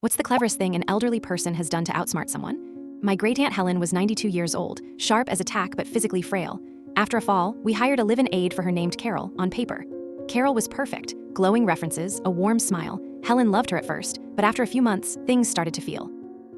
What's the cleverest thing an elderly person has done to outsmart someone? My great-aunt Helen was 92 years old, sharp as a tack but physically frail. After a fall, we hired a live-in aide for her named Carol, on paper. Carol was perfect, glowing references, a warm smile. Helen loved her at first, but after a few months, things started to feel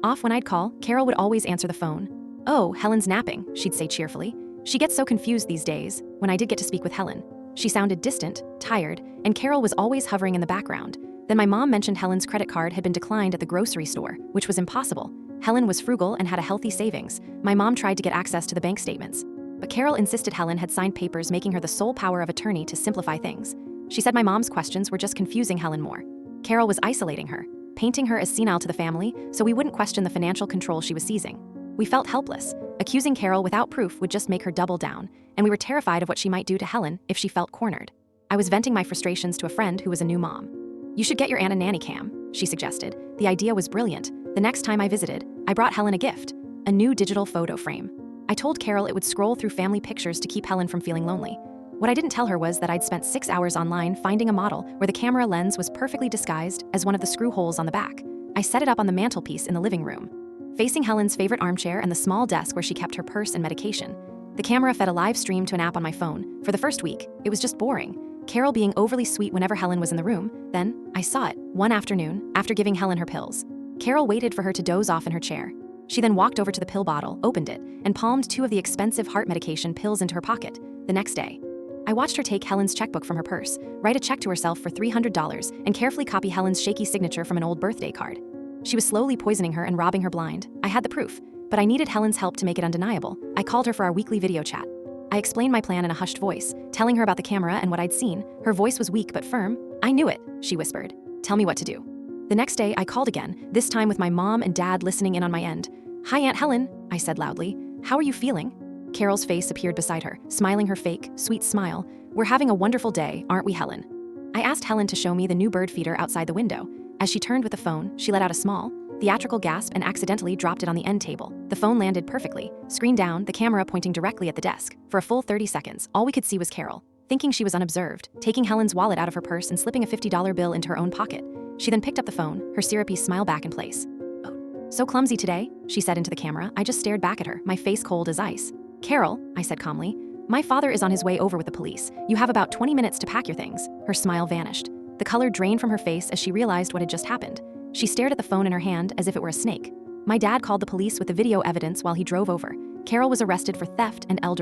off. When I'd call, Carol would always answer the phone. "Oh, Helen's napping," she'd say cheerfully. "She gets so confused these days." When I did get to speak with Helen, she sounded distant, tired, and Carol was always hovering in the background. Then my mom mentioned Helen's credit card had been declined at the grocery store, which was impossible. Helen was frugal and had a healthy savings. My mom tried to get access to the bank statements, but Carol insisted Helen had signed papers making her the sole power of attorney to simplify things. She said my mom's questions were just confusing Helen more. Carol was isolating her, painting her as senile to the family, so we wouldn't question the financial control she was seizing. We felt helpless. Accusing Carol without proof would just make her double down, and we were terrified of what she might do to Helen if she felt cornered. I was venting my frustrations to a friend who was a new mom. "You should get your aunt a nanny cam," she suggested. The idea was brilliant. The next time I visited, I brought Helen a gift, a new digital photo frame. I told Carol it would scroll through family pictures to keep Helen from feeling lonely. What I didn't tell her was that I'd spent 6 hours online finding a model where the camera lens was perfectly disguised as one of the screw holes on the back. I set it up on the mantelpiece in the living room, facing Helen's favorite armchair and the small desk where she kept her purse and medication. The camera fed a live stream to an app on my phone. For the first week, it was just boring, Carol being overly sweet whenever Helen was in the room. Then, I saw it, one afternoon, after giving Helen her pills. Carol waited for her to doze off in her chair. She then walked over to the pill bottle, opened it, and palmed 2 of the expensive heart medication pills into her pocket. The next day, I watched her take Helen's checkbook from her purse, write a check to herself for $300, and carefully copy Helen's shaky signature from an old birthday card. She was slowly poisoning her and robbing her blind. I had the proof, but I needed Helen's help to make it undeniable. I called her for our weekly video chat. I explained my plan in a hushed voice, telling her about the camera and what I'd seen. Her voice was weak but firm. "I knew it," she whispered. "Tell me what to do." The next day, I called again, this time with my mom and dad listening in on my end. "Hi, Aunt Helen," I said loudly. "How are you feeling?" Carol's face appeared beside her, smiling her fake, sweet smile. "We're having a wonderful day, aren't we, Helen?" I asked Helen to show me the new bird feeder outside the window. As she turned with the phone, she let out a small, theatrical gasp and accidentally dropped it on the end table. The phone landed perfectly, screen down, the camera pointing directly at the desk. For a full 30 seconds, all we could see was Carol, thinking she was unobserved, taking Helen's wallet out of her purse and slipping a $50 bill into her own pocket. She then picked up the phone, her syrupy smile back in place. "Oh, so clumsy today," she said into the camera. I just stared back at her, my face cold as ice. "Carol," I said calmly, "my father is on his way over with the police. You have about 20 minutes to pack your things." Her smile vanished. The color drained from her face as she realized what had just happened. She stared at the phone in her hand as if it were a snake. My dad called the police with the video evidence while he drove over. Carol was arrested for theft and elder abuse.